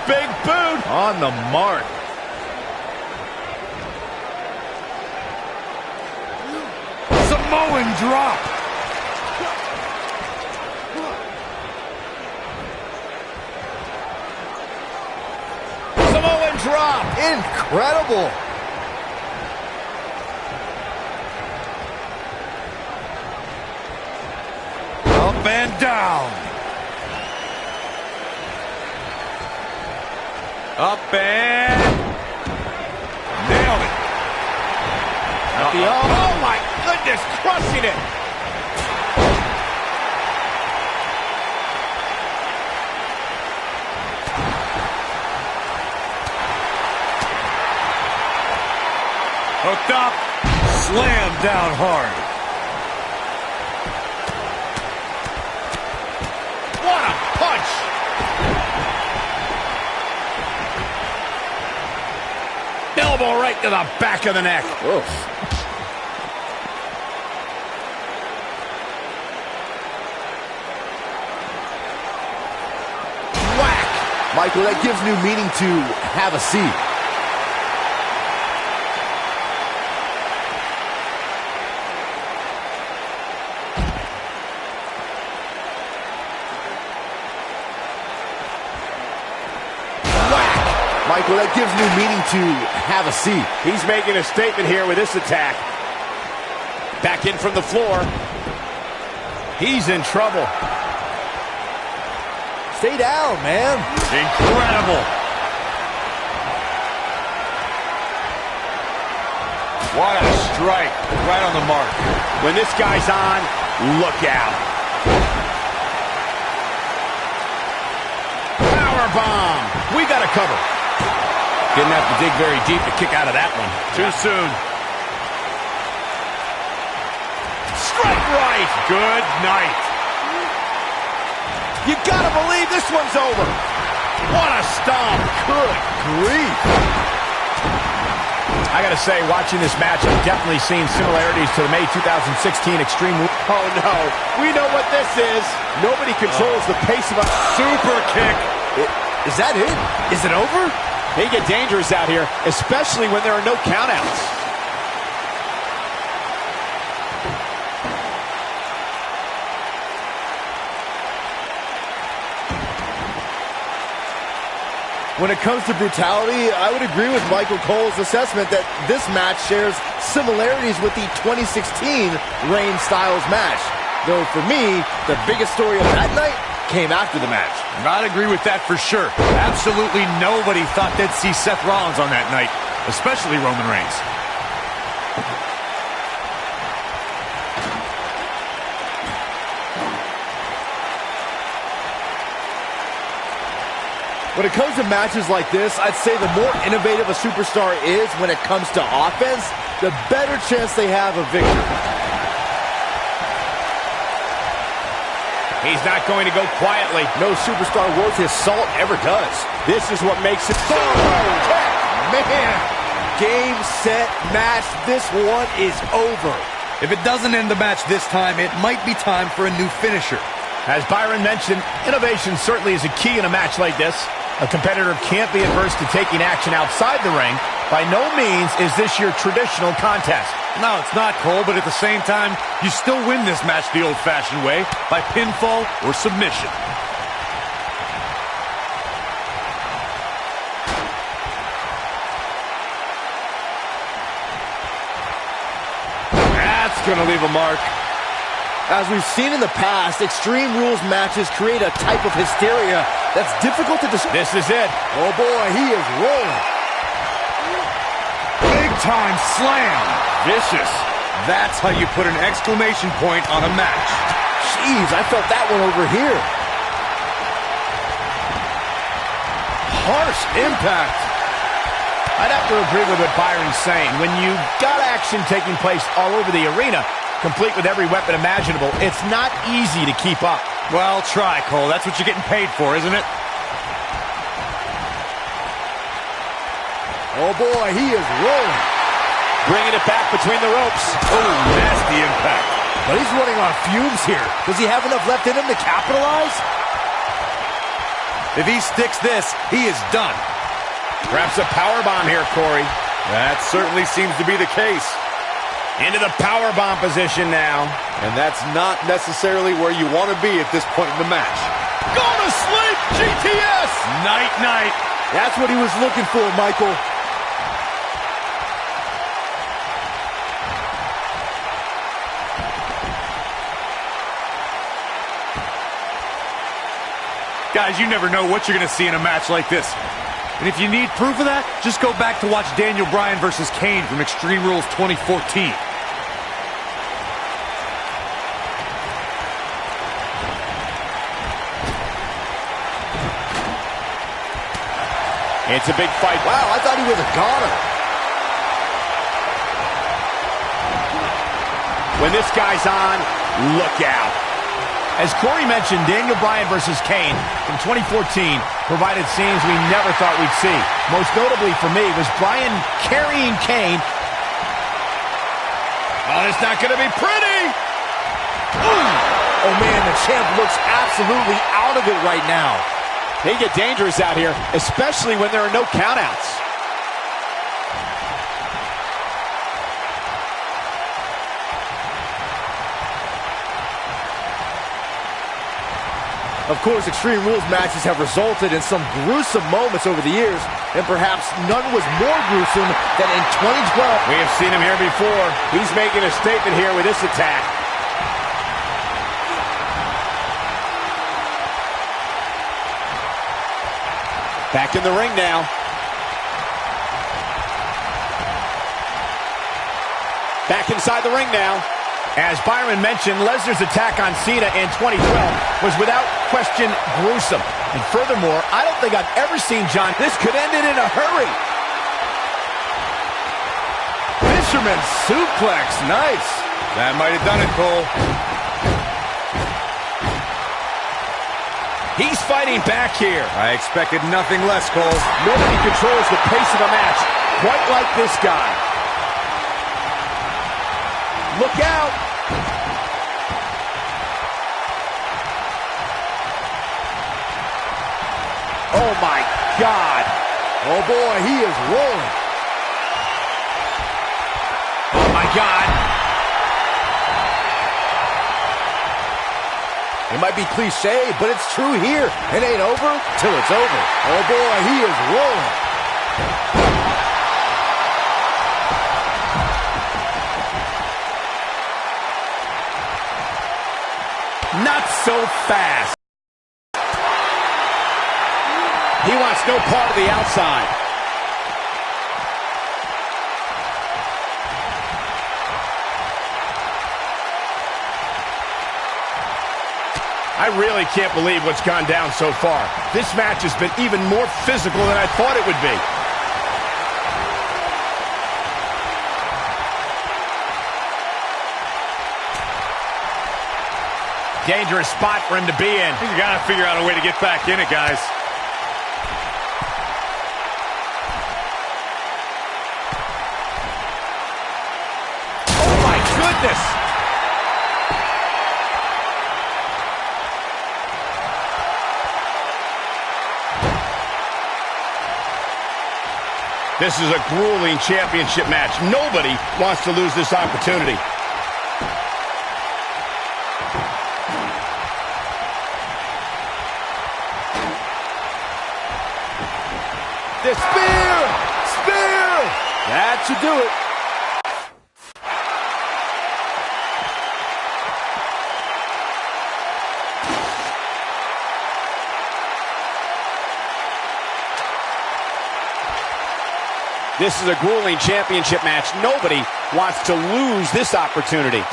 big boot. On the mark. Samoan drop. Samoan drop. Incredible. Up and down. Up and nailed it. Oh my goodness, crushing it. Hooked up, slammed down hard. What a punch! Elbow right to the back of the neck. Oof. Whack! Michael, that gives new meaning to have a seat. Michael, that gives new meaning to have a seat. He's making a statement here with this attack. Back in from the floor. He's in trouble. Stay down, man. Incredible. What a strike. Right on the mark. When this guy's on, look out. Power bomb. We got to cover. Didn't have to dig very deep to kick out of that one. Too soon. Strike right. Good night. You gotta believe this one's over. What a stomp. Good grief. I gotta say, watching this match, I've definitely seen similarities to the May 2016 Extreme. Oh no, we know what this is. Nobody controls the pace of a Super kick. Is that it? Is it over? They get dangerous out here, especially when there are no countouts. When it comes to brutality, I would agree with Michael Cole's assessment that this match shares similarities with the 2016 Reigns Styles match. Though for me, the biggest story of that night came after the match. I'd agree with that for sure. Absolutely nobody thought they'd see Seth Rollins on that night, especially Roman Reigns. When it comes to matches like this, I'd say the more innovative a superstar is when it comes to offense, the better chance they have of victory. He's not going to go quietly. No superstar worth his salt ever does. This is what makes it so. Man, game, set, match. This one is over. If it doesn't end the match this time, it might be time for a new finisher. As Byron mentioned, innovation certainly is a key in a match like this. A competitor can't be adverse to taking action outside the ring. By no means is this your traditional contest. No, it's not, Cole, but at the same time, you still win this match the old-fashioned way, by pinfall or submission. That's gonna leave a mark. As we've seen in the past, Extreme Rules matches create a type of hysteria that's difficult to describe. This is it. Oh boy, he is rolling. Big time slam. Vicious. That's how you put an exclamation point on a match. Jeez, I felt that one over here. Harsh impact. I'd have to agree with what Byron's saying. When you got action taking place all over the arena, complete with every weapon imaginable, it's not easy to keep up. Well, try, Cole. That's what you're getting paid for, isn't it? Oh boy, he is rolling. Bringing it back between the ropes. Oh, nasty impact. But he's running on fumes here. Does he have enough left in him to capitalize? If he sticks this, he is done. Perhaps a powerbomb here, Corey. That certainly seems to be the case. Into the powerbomb position now. And that's not necessarily where you want to be at this point in the match. Go to sleep, GTS! Night-night. That's what he was looking for, Michael. Guys, you never know what you're going to see in a match like this. And if you need proof of that, just go back to watch Daniel Bryan versus Kane from Extreme Rules 2014. It's a big fight. Wow, I thought he was a goner. When this guy's on, look out. As Corey mentioned, Daniel Bryan versus Kane from 2014 provided scenes we never thought we'd see. Most notably for me was Bryan carrying Kane. Oh, it's not going to be pretty. Ooh. Oh, man, the champ looks absolutely out of it right now. They get dangerous out here, especially when there are no countouts. Of course, Extreme Rules matches have resulted in some gruesome moments over the years, and perhaps none was more gruesome than in 2012. We have seen him here before. He's making a statement here with this attack. Back in the ring now. Back inside the ring now. As Byron mentioned, Lesnar's attack on Cena in 2012 was without question gruesome. And furthermore, I don't think I've ever seen John. This could end it in a hurry. Fisherman suplex, nice. That might have done it, Cole. He's fighting back here. I expected nothing less, Cole. Nobody controls the pace of a match quite like this guy. Look out. Oh, my God. Oh, boy, he is rolling. Oh, my God. It might be cliche, but it's true here. It ain't over till it's over. Oh, boy, he is rolling. Not so fast. He wants no part of the outside. I really can't believe what's gone down so far. This match has been even more physical than I thought it would be. Dangerous spot for him to be in. You gotta figure out a way to get back in it, guys. Oh my goodness! This is a grueling championship match. Nobody wants to lose this opportunity. The spear! Spear! That should do it. This is a grueling championship match. Nobody wants to lose this opportunity.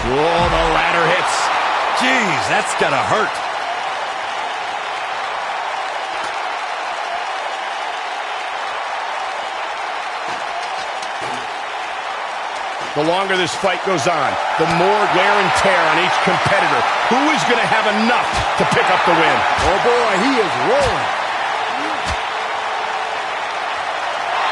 Whoa, the ladder hits. Jeez, that's gotta hurt. The longer this fight goes on, the more wear and tear on each competitor. Who is going to have enough to pick up the win? Oh, boy, he is rolling.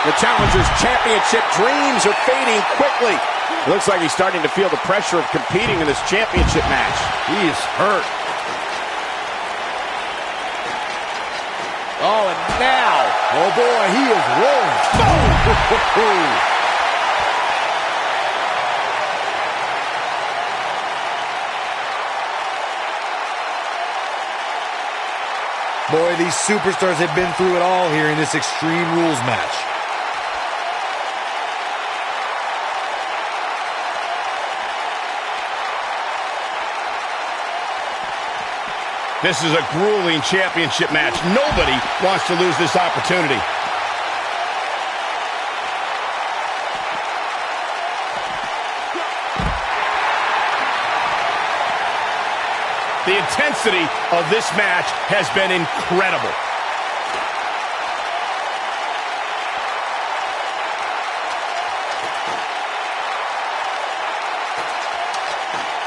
The Challenger's championship dreams are fading quickly. It looks like he's starting to feel the pressure of competing in this championship match. He is hurt. Oh, and now. Oh, boy, he is rolling. Oh! Boy, these superstars have been through it all here in this Extreme Rules match. This is a grueling championship match. Nobody wants to lose this opportunity. The intensity of this match has been incredible.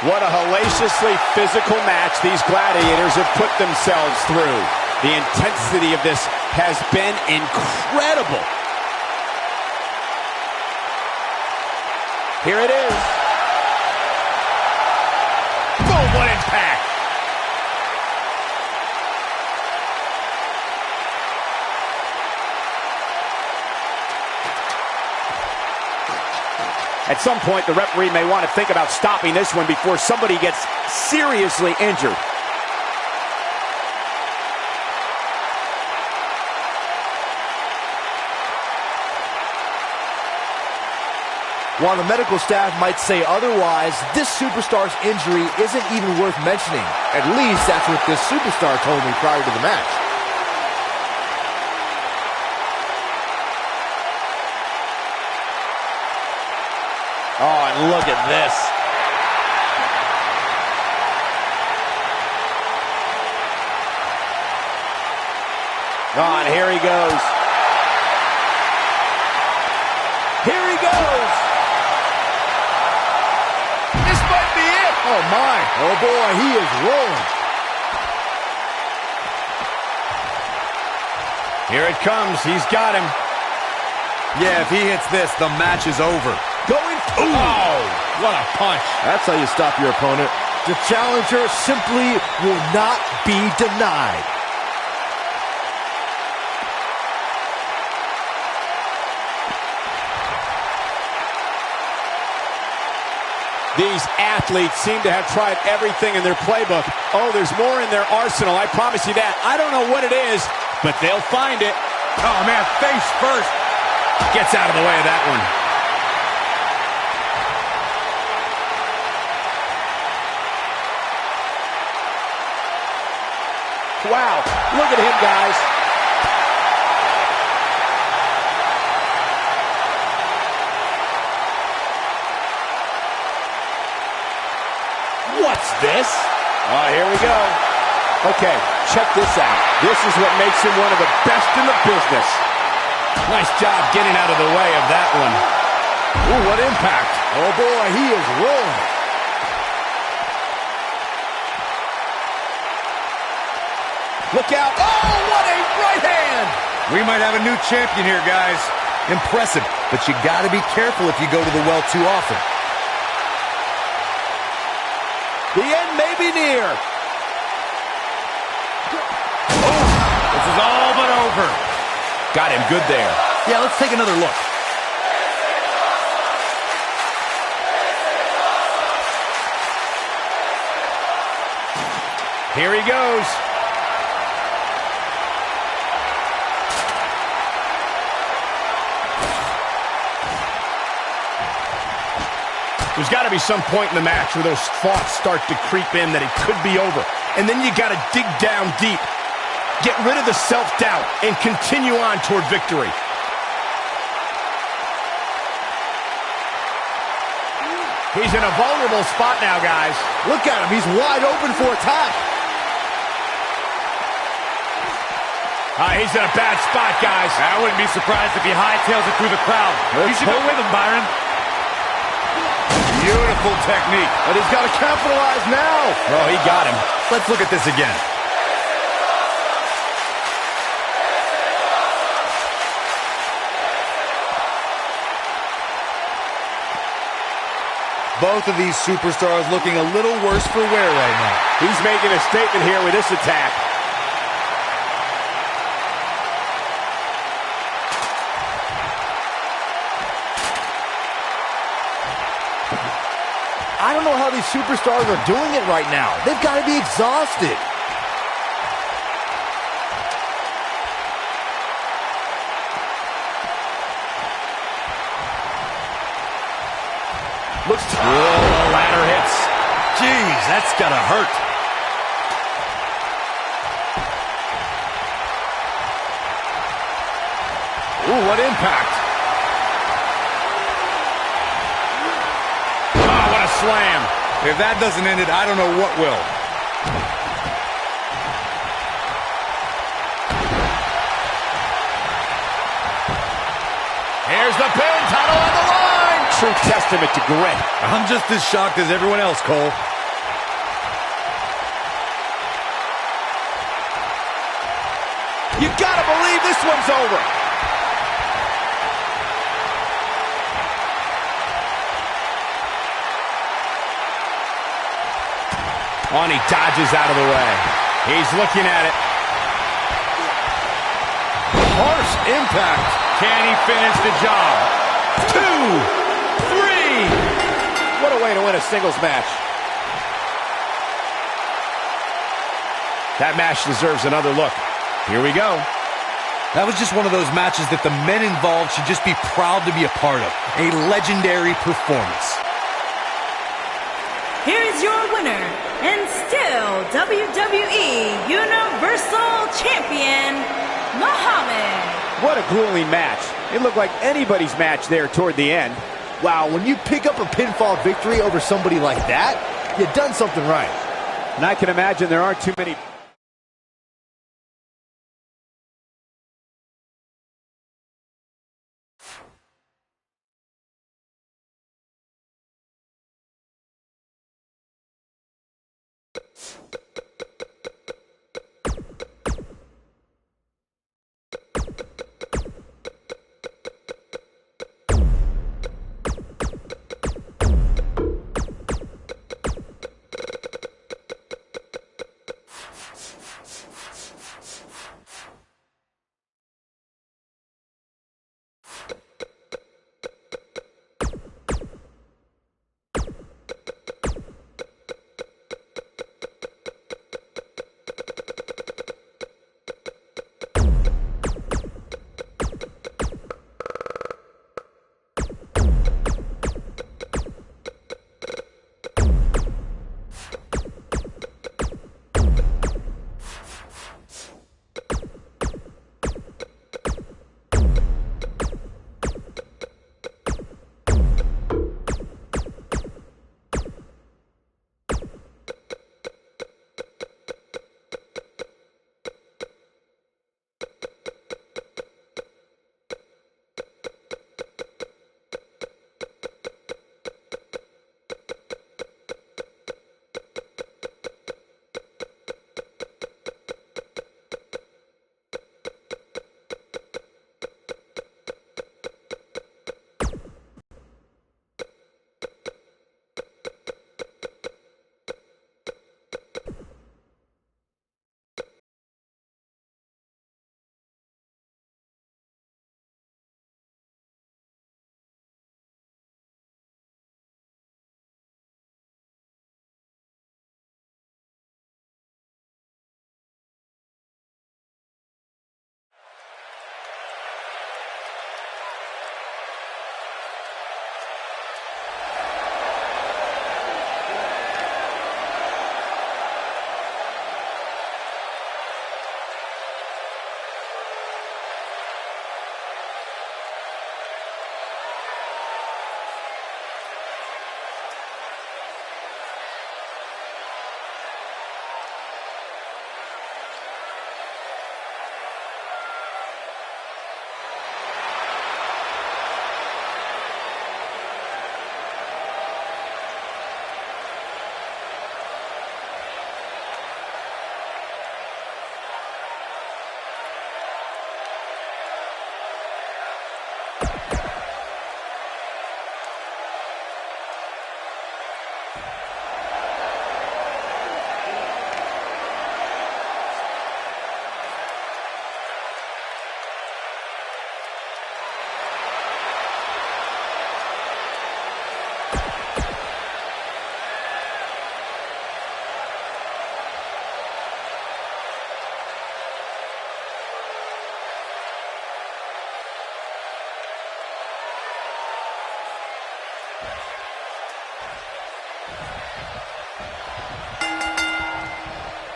What a hellaciously physical match these gladiators have put themselves through. The intensity of this has been incredible. Here it is. Boom, what impact! At some point, the referee may want to think about stopping this one before somebody gets seriously injured. While the medical staff might say otherwise, this superstar's injury isn't even worth mentioning. At least that's what this superstar told me prior to the match. Oh, and look at this. Oh, and here he goes. Here he goes. This might be it. Oh, my. Oh, boy, he is rolling. Here it comes. He's got him. Yeah, if he hits this, the match is over. Going. Oh, what a punch. That's how you stop your opponent. The challenger simply will not be denied. These athletes seem to have tried everything in their playbook. Oh, there's more in their arsenal, I promise you that. I don't know what it is, but they'll find it. Oh, man, face first. Gets out of the way of that one. Wow, look at him, guys. What's this? Oh, here we go. Okay, check this out. This is what makes him one of the best in the business. Nice job getting out of the way of that one. Ooh, what impact. Oh, boy, he is rolling. Look out. Oh, what a right hand. We might have a new champion here, guys. Impressive, but you got to be careful if you go to the well too often. The end may be near. Oh, this is all but over. Got him good there. Yeah, let's take another look. Here he goes. There's got to be some point in the match where those thoughts start to creep in that it could be over. And then you got to dig down deep. Get rid of the self-doubt and continue on toward victory. He's in a vulnerable spot now, guys. Look at him. He's wide open for attack. He's in a bad spot, guys. I wouldn't be surprised if he hightails it through the crowd. You should go with him, Byron. Beautiful technique. But he's got to capitalize now. Oh, he got him. Let's look at this again. Both of these superstars looking a little worse for wear right now. He's making a statement here with this attack. I don't know how these superstars are doing it right now. They've got to be exhausted. Looks to... Whoa, the ladder hits. Jeez, that's gotta hurt. Ooh, what impact. Oh, what a slam. If that doesn't end it, I don't know what will. Here's the pin, title on the line. True testament to grit. I'm just as shocked as everyone else, Cole. You gotta believe this one's over. On, he dodges out of the way. He's looking at it. Harsh impact. Can he finish the job? 2, 3. What a way to win a singles match. That match deserves another look. Here we go. That was just one of those matches that the men involved should just be proud to be a part of. A legendary performance. Here is your winner, and still WWE Universal Champion, Muhammad. What a grueling match. It looked like anybody's match there toward the end. Wow, when you pick up a pinfall victory over somebody like that, you've done something right. And I can imagine there aren't too many...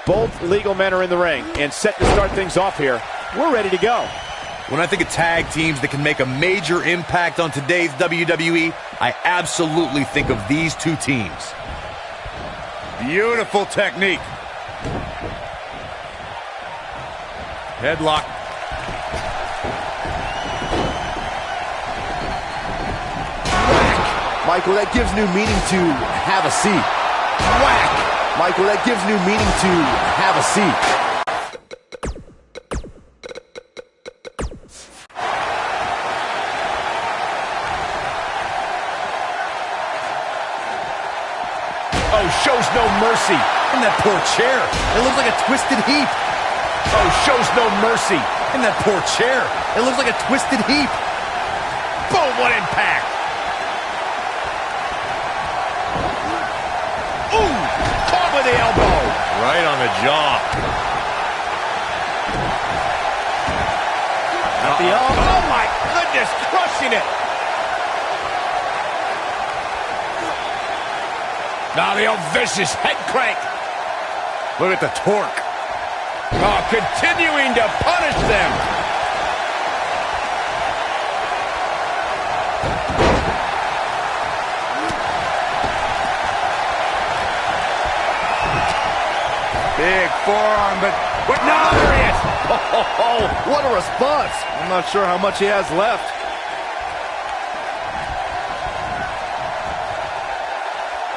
Both legal men are in the ring and set to start things off here. We're ready to go. When I think of tag teams that can make a major impact on today's WWE, I absolutely think of these two teams. Beautiful technique. Headlock. Whack. Michael, that gives new meaning to have a seat. Whack. Michael, that gives new meaning to have a seat. Oh, shows no mercy. In that poor chair. It looks like a twisted heap. Oh, shows no mercy. In that poor chair. It looks like a twisted heap. Boom, what impact. Ooh, caught with the elbow. Right on the jaw. Oh, my goodness, crushing it. Now the old vicious head crank. Look at the torque. Oh, continuing to punish them. Big forearm, but Now there he is. Oh, what a response. I'm not sure how much he has left.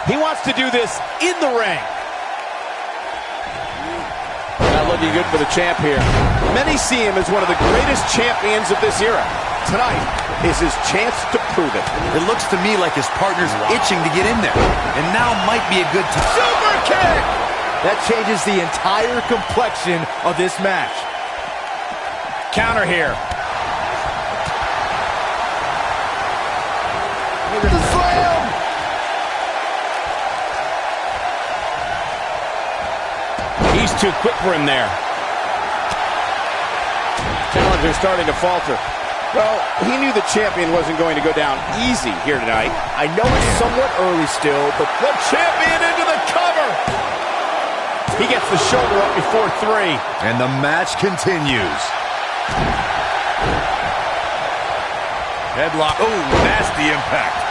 He wants to do this in the ring. Not looking good for the champ here. Many see him as one of the greatest champions of this era. Tonight is his chance to prove it. it looks to me like his partner's itching to get in there. And now might be a good time. Super kick! That changes the entire complexion of this match. Counter here. Look at the slam! He's too quick for him there. Challenger starting to falter. Well, he knew the champion wasn't going to go down easy here tonight. I know it's somewhat early still, but The champion into the cover. He gets the shoulder up before 3. And the match continues. Headlock. Oh, nasty impact.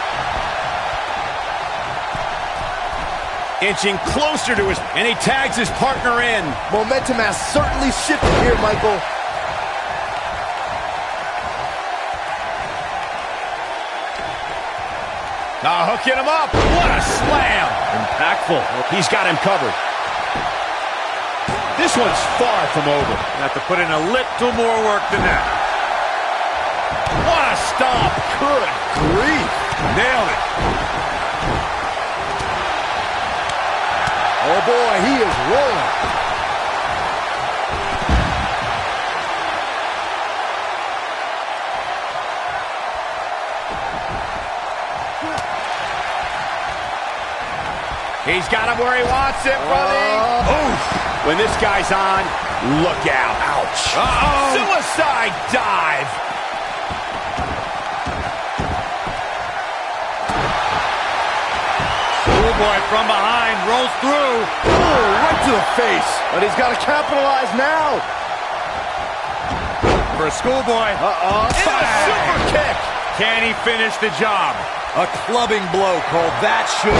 Inching closer to his, and he tags his partner in. momentum has certainly shifted here, Michael. Now hooking him up. What a slam. Impactful. He's got him covered. This one's far from over. Have to put in a little more work than that. What a stomp. Good grief. Nailed it. Oh boy, he is rolling. He's got him where he wants it, Brody. Oof. When this guy's on, look out. Ouch. Uh-oh. Suicide dive. Schoolboy from behind rolls through. Oh, right to the face. But he's got to capitalize now. For a schoolboy. Into a super kick. Can he finish the job? A clubbing blow called that should.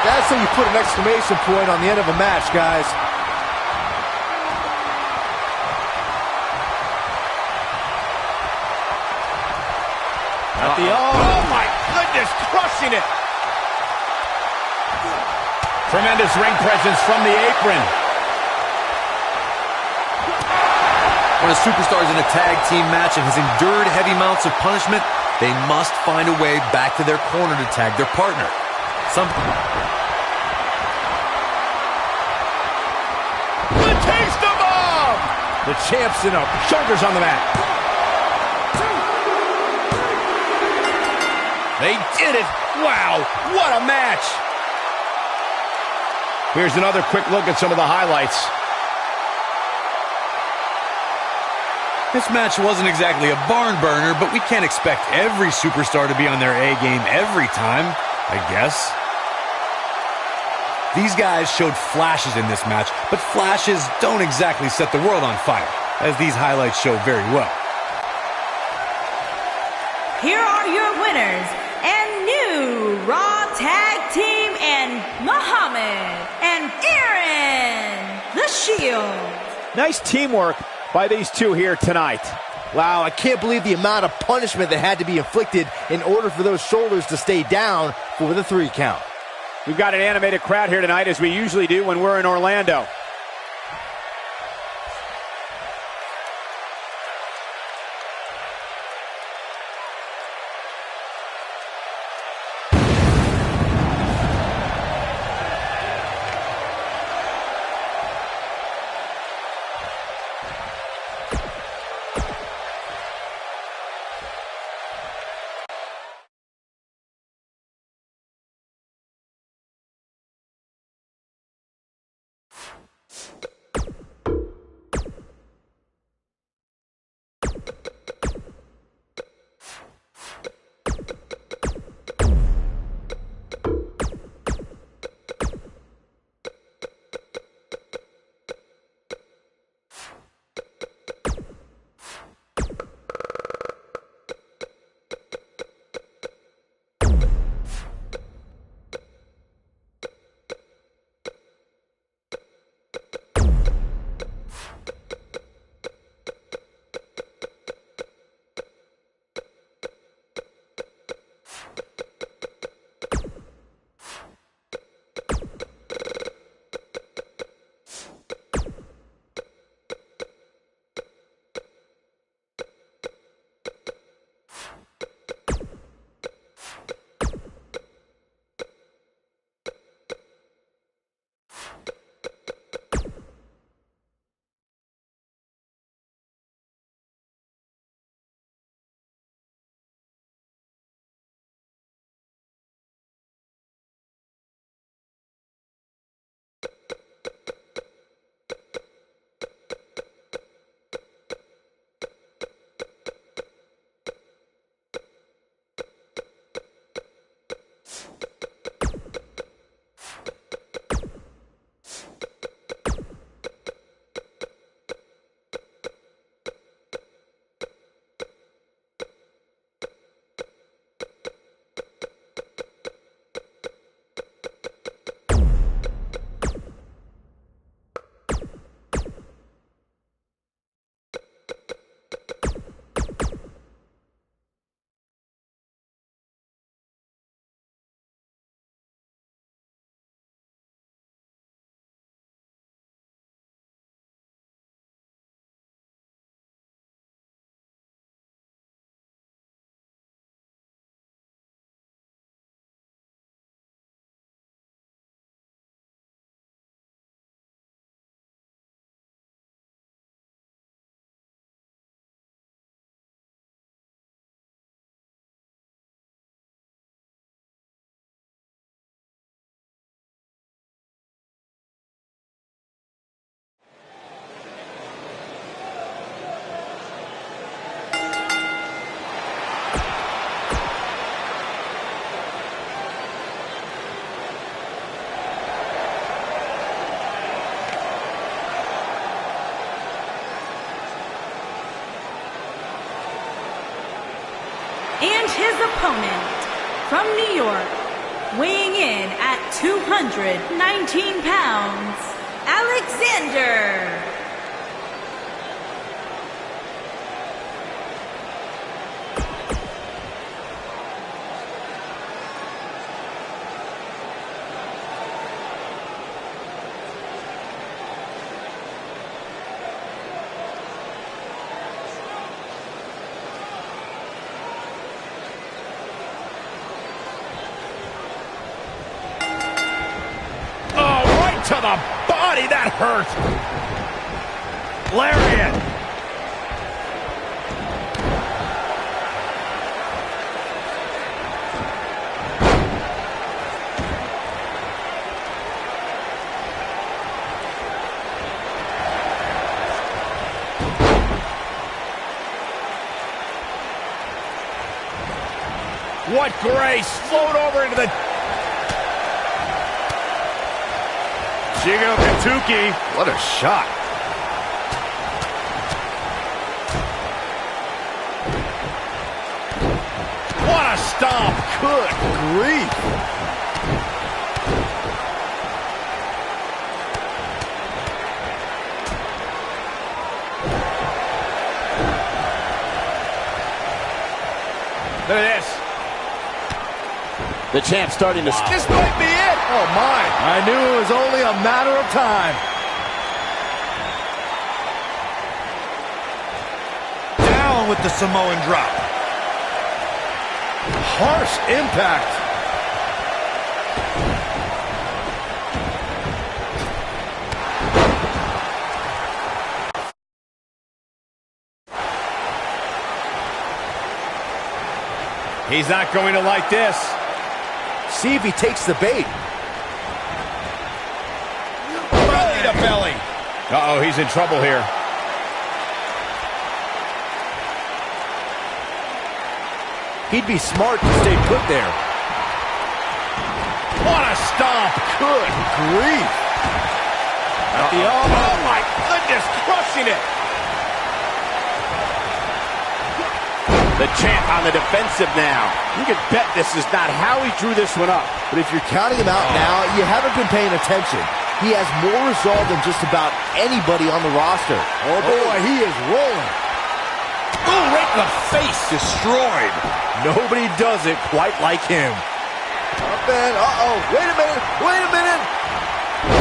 That's how you put an exclamation point on the end of a match, guys. Oh, my goodness, crushing it. Tremendous ring presence from the apron. When a superstar is in a tag team match and has endured heavy amounts of punishment, they must find a way back to their corner to tag their partner. The taste of bomb. The champ's in up. Shoulders on the mat. They did it. Wow, what a match. Here's another quick look at some of the highlights. This match wasn't exactly a barn burner, but we can't expect every superstar to be on their A game every time, I guess. These guys showed flashes in this match, but flashes don't exactly set the world on fire, as these highlights show very well. Here are your winners and new Raw Tag Team and Muhammad and Aaron, the Shield. Nice teamwork by these two here tonight. Wow, I can't believe the amount of punishment that had to be inflicted in order for those shoulders to stay down for the 3 count. We've got an animated crowd here tonight, as we usually do when we're in Orlando. And his opponent, from New York, weighing in at 219 pounds, Alexander. To the body, that hurt. Lariat. What grace. Float over into the... Shingo Kentucky. What a shot. What a stomp. Good grief. Look at this. The champ starting to... Wow. This might be it. Oh, my. I knew it was only a matter of time. Down with the Samoan drop. Harsh impact. He's not going to like this. See if he takes the bait. Belly to belly. Uh-oh, he's in trouble here. He'd be smart to stay put there. What a stomp. Good grief. At the elbow. Oh, my goodness, crushing it. The champ on the defensive now. You can bet this is not how he drew this one up. But if you're counting him out now, you haven't been paying attention. He has more resolve than just about anybody on the roster. Oh, boy, he is rolling. Oh, right in the face. Destroyed. Nobody does it quite like him. Up and, uh-oh, wait a minute, wait a minute.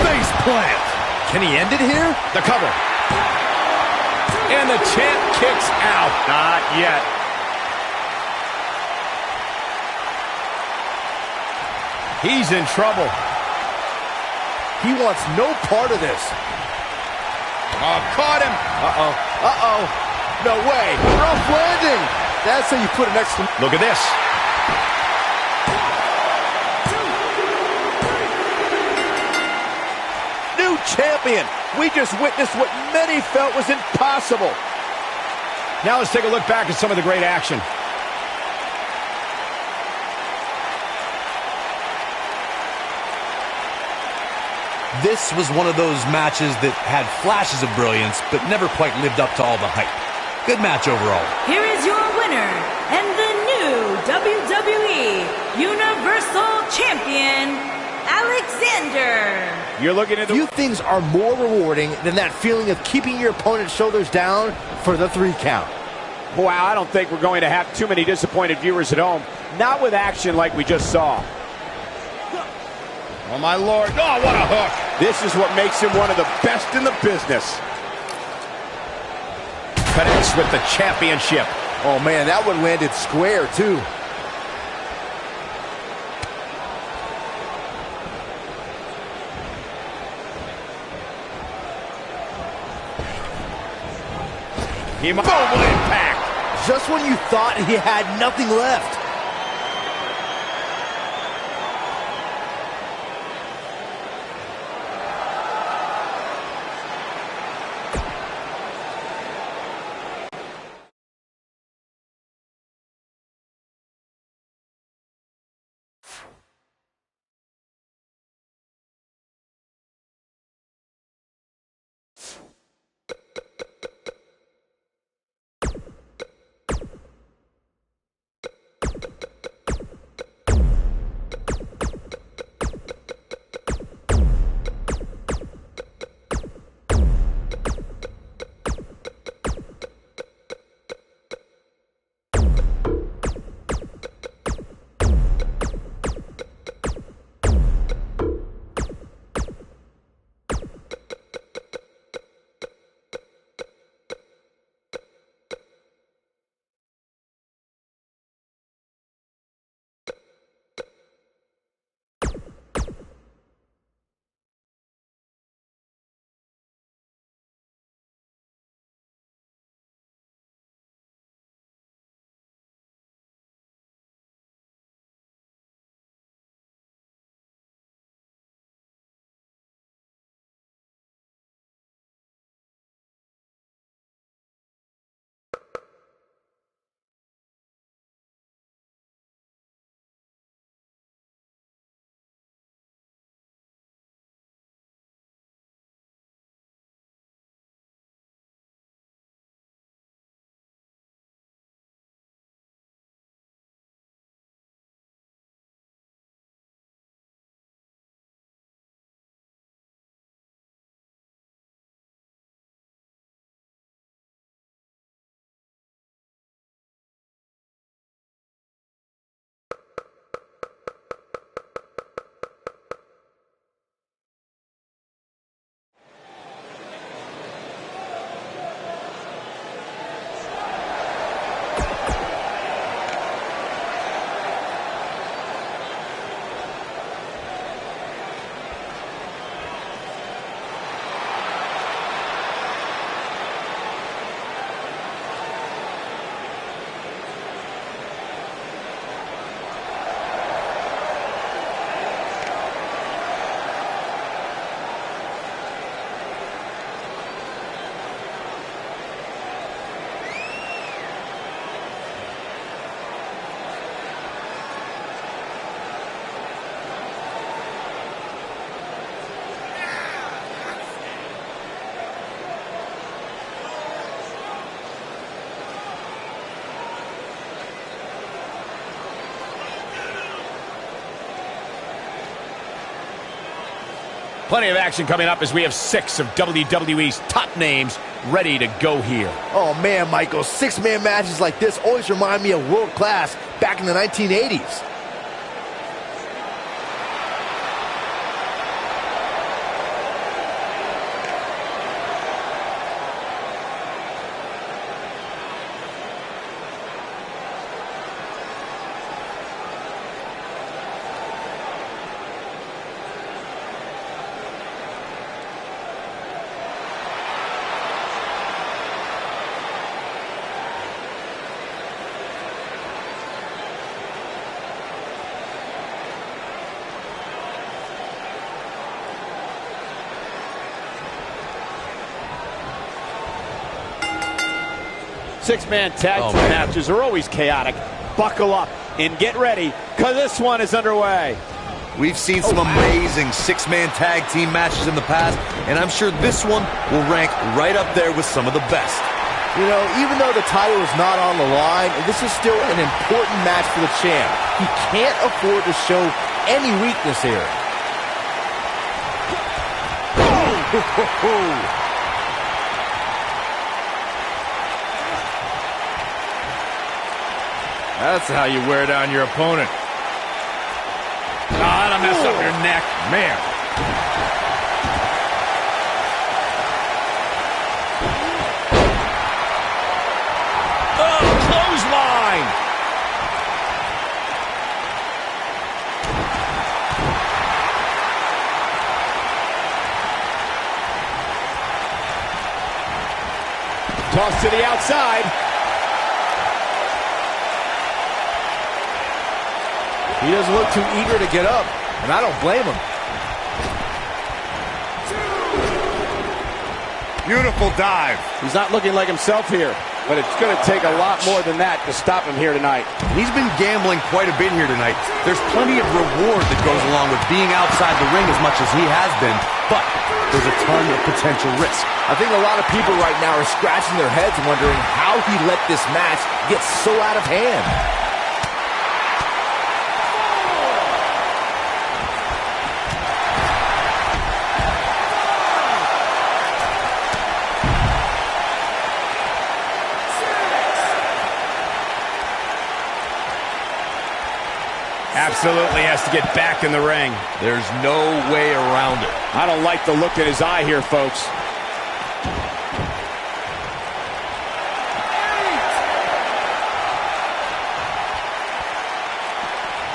Face plant. Can he end it here? The cover. And the champ kicks out. Not yet. He's in trouble. He wants no part of this. Oh, caught him. Uh-oh, uh-oh. No way. Rough landing. That's how you put an extra... Look at this. New champion. We just witnessed what many felt was impossible. Now let's take a look back at some of the great action. This was one of those matches that had flashes of brilliance, but never quite lived up to all the hype. Good match overall. Here is your winner and the new WWE Universal Champion, Alexander. You're looking at the... Few things are more rewarding than that feeling of keeping your opponent's shoulders down for the 3 count. Wow, I don't think we're going to have too many disappointed viewers at home. Not with action like we just saw. Oh, my Lord. Oh, what a hook. This is what makes him one of the best in the business. Connects with the championship. Oh, man, that one landed square, too. Global impact. Just when you thought he had nothing left. Plenty of action coming up as we have 6 of WWE's top names ready to go here. Oh man, Michael, 6-man matches like this always remind me of world class back in the 1980s. Six-man tag team matches are always chaotic. Buckle up and get ready, because this one is underway. We've seen some amazing 6-man tag team matches in the past, and I'm sure this one will rank right up there with some of the best. You know, even though the title is not on the line, this is still an important match for the champ. He can't afford to show any weakness here. That's how you wear down your opponent. That'll mess up your neck. Man. Oh, clothesline. Toss to the outside. He doesn't look too eager to get up, and I don't blame him. Beautiful dive. He's not looking like himself here, but it's going to take a lot more than that to stop him here tonight. He's been gambling quite a bit here tonight. There's plenty of reward that goes along with being outside the ring as much as he has been, but there's a ton of potential risk. I think a lot of people right now are scratching their heads wondering how he let this match get so out of hand. Absolutely has to get back in the ring. There's no way around it. I don't like the look in his eye here, folks.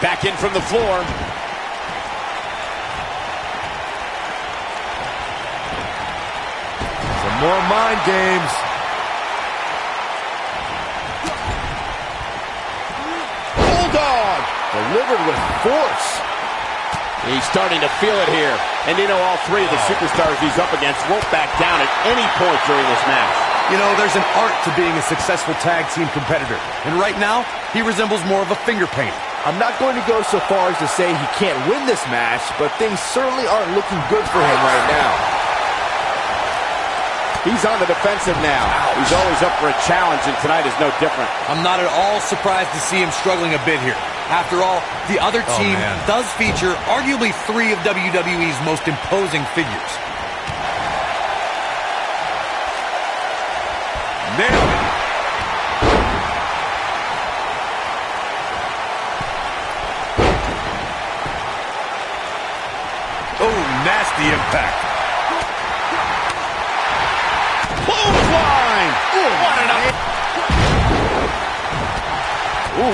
Back in from the floor. Some more mind games. Bulldog! Delivered with force. He's starting to feel it here. And you know, all 3 of the superstars he's up against won't back down at any point during this match. You know, there's an art to being a successful tag team competitor. And right now, he resembles more of a finger painter. I'm not going to go so far as to say he can't win this match, but things certainly aren't looking good for him right now. He's on the defensive now. He's always up for a challenge, and tonight is no different. I'm not at all surprised to see him struggling a bit here. After all, the other team does feature arguably 3 of WWE's most imposing figures. Nailed it. Oh, nasty impact. Clothesline!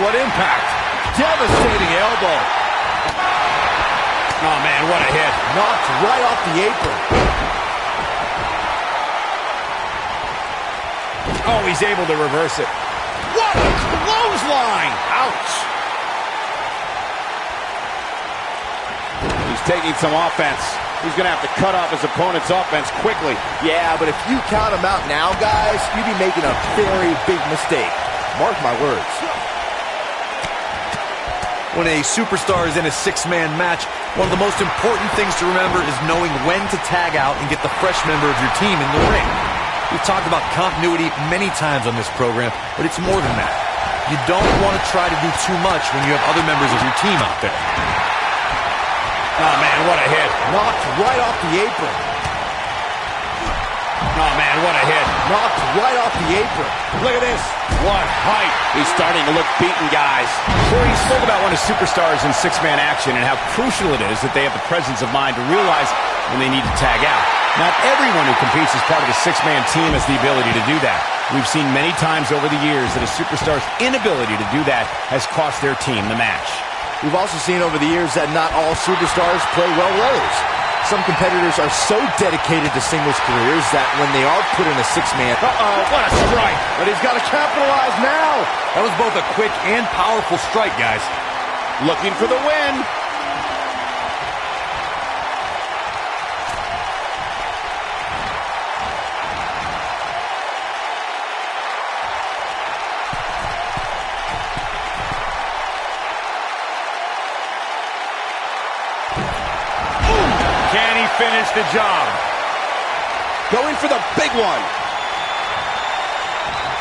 What impact. Devastating elbow. Oh, man, what a hit. Knocked right off the apron. Oh, he's able to reverse it. What a clothesline! Ouch. He's taking some offense. He's going to have to cut off his opponent's offense quickly. Yeah, but if you count him out now, guys, you'd be making a very big mistake. Mark my words. When a superstar is in a 6-man match, one of the most important things to remember is knowing when to tag out and get the fresh member of your team in the ring. We've talked about continuity many times on this program, but it's more than that. You don't want to try to do too much when you have other members of your team out there. Oh, man, what a hit. Knocked right off the apron. Oh, man, what a hit. Knocked right off the apron. Look at this. What height. He's starting to look beaten, guys. Corey spoke about one of superstars in six-man action and how crucial it is that they have the presence of mind to realize when they need to tag out. Not everyone who competes as part of a six-man team has the ability to do that. We've seen many times over the years that a superstar's inability to do that has cost their team the match. We've also seen over the years that not all superstars play well roles. Some competitors are so dedicated to singles careers that when they are put in a six-man... What a strike. But he's got to capitalize now. That was both a quick and powerful strike, guys. Looking for the win. Can he finish the job? Going for the big one.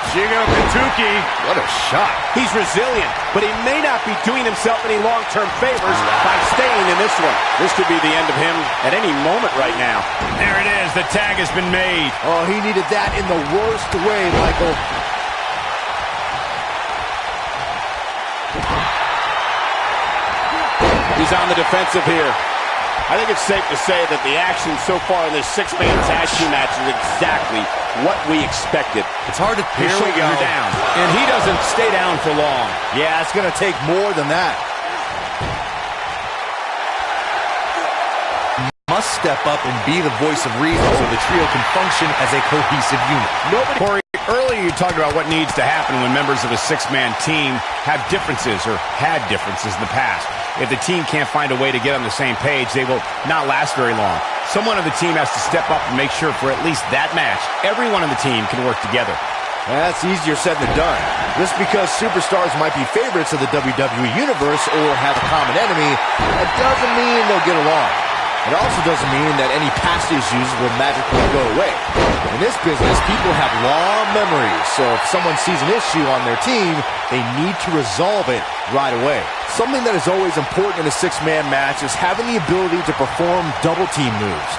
Shingo Katuki. What a shot. He's resilient, but he may not be doing himself any long-term favors by staying in this one. This could be the end of him at any moment right now. There it is. The tag has been made. Oh, he needed that in the worst way, Michael. He's on the defensive here. I think it's safe to say that the action so far in this six-man tag team match is exactly what we expected. It's hard to Here we go. Down. And he doesn't stay down for long. Yeah, it's going to take more than that. Must step up and be the voice of reason so the trio can function as a cohesive unit. Corey, earlier you talked about what needs to happen when members of a six-man team have differences or had differences in the past. If the team can't find a way to get on the same page, they will not last very long. Someone on the team has to step up and make sure for at least that match, everyone on the team can work together. That's easier said than done. Just because superstars might be favorites of the WWE Universe or have a common enemy, that doesn't mean they'll get along. It also doesn't mean that any past issues will magically go away. In this business, people have long memories, so if someone sees an issue on their team, they need to resolve it right away. Something that is always important in a six-man match is having the ability to perform double-team moves.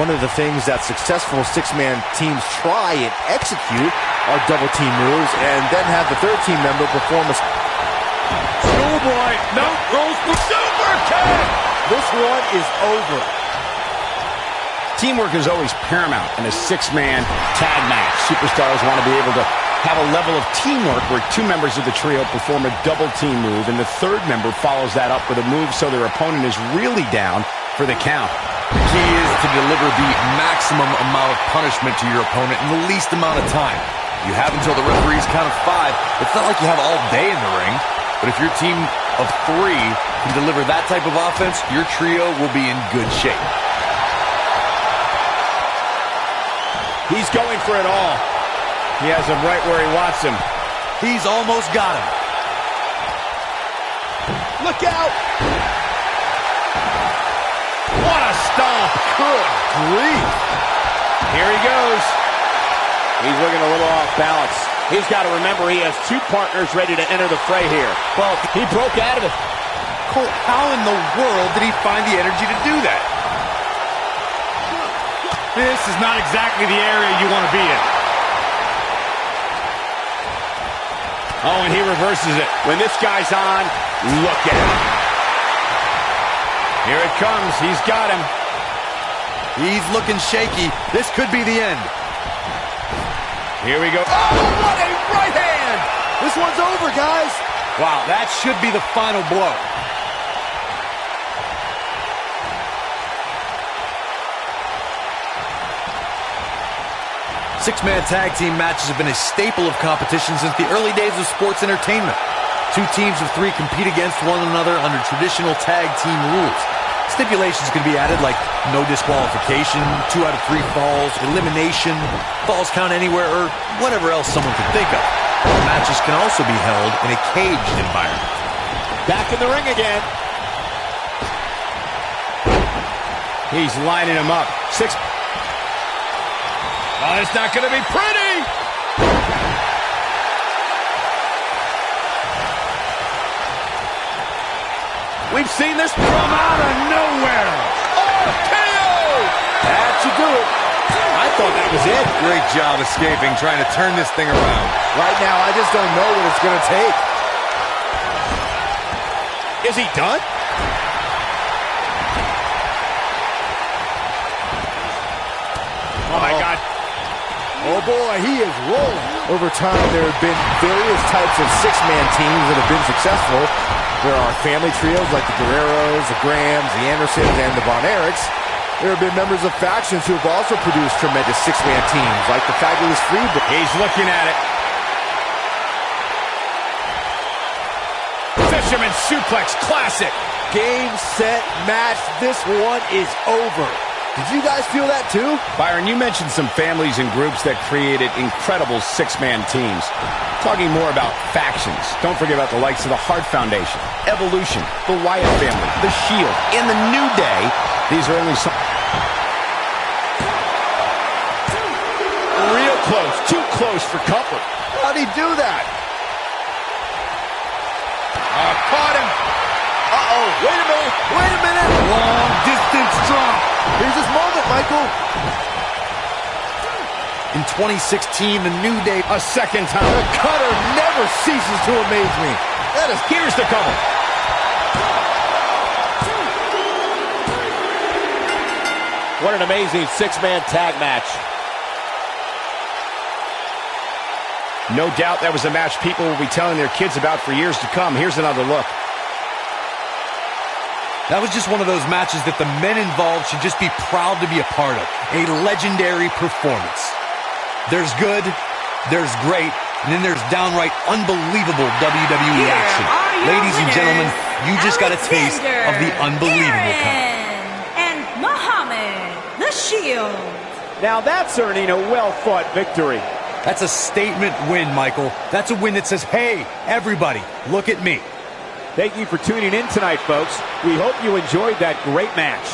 One of the things that successful six-man teams try and execute are double-team moves, and then have the third team member perform a... Schoolboy, no, rolls the super kick! This one is over. Teamwork is always paramount in a six-man tag match. Superstars want to be able to have a level of teamwork where two members of the trio perform a double-team move, and the third member follows that up with a move so their opponent is really down for the count. The key is to deliver the maximum amount of punishment to your opponent in the least amount of time. You have until the referee's count of 5. It's not like you have all day in the ring, but if your team of 3 can deliver that type of offense, your trio will be in good shape. He's going for it all. He has him right where he wants him. He's almost got him. Look out! What a stomp! Good grief! Here he goes. He's looking a little off balance. He's got to remember he has two partners ready to enter the fray here. Well, he broke out of it. Cole, how in the world did he find the energy to do that? This is not exactly the area you want to be in. Oh, and he reverses it. When this guy's on, look out. Here it comes. He's got him. He's looking shaky. This could be the end. Here we go. Oh, what a right hand! This one's over, guys. Wow, that should be the final blow. Six-man tag team matches have been a staple of competition since the early days of sports entertainment. Two teams of 3 compete against one another under traditional tag team rules. Stipulations can be added like no disqualification, 2 out of 3 falls, elimination, falls count anywhere, or whatever else someone could think of. Matches can also be held in a caged environment. Back in the ring again. He's lining him up. 6. Oh, it's not going to be pretty. We've We've seen this from out of nowhere. RKO! That should do it. I thought that was it. Great job escaping, trying to turn this thing around. Right now, I just don't know what it's going to take. Is he done? Oh, my God. Oh, boy, he is rolling. Over time, there have been various types of six-man teams that have been successful. There are family trios like the Guerreros, the Grahams, the Andersons, and the Von Erichs. There have been members of factions who have also produced tremendous six-man teams, like the Fabulous Freebirds. He's looking at it. Fisherman suplex, classic. Game, set, match. This one is over. Did you guys feel that too? Byron, you mentioned some families and groups that created incredible six-man teams. Talking more about factions, don't forget about the likes of the Hart Foundation, Evolution, the Wyatt family, the Shield, and the New Day. These are only some... Real close, too close for comfort. How'd he do that? Caught him. Uh-oh, wait a minute, wait a minute. Long distance drop. Here's his moment, Michael. In 2016, the New Day... A second time. The cutter never ceases to amaze me. That is... Here's the cover. What an amazing six-man tag match. No doubt that was a match people will be telling their kids about for years to come. Here's another look. That was just one of those matches that the men involved should just be proud to be a part of. A legendary performance. There's good, there's great, and then there's downright unbelievable WWE action. Ladies and gentlemen, you just got a taste of the unbelievable kind. And Muhammad, the Shield. Now that's earning a well-fought victory. That's a statement win, Michael. That's a win that says, hey, everybody, look at me. Thank you for tuning in tonight, folks. We hope you enjoyed that great match.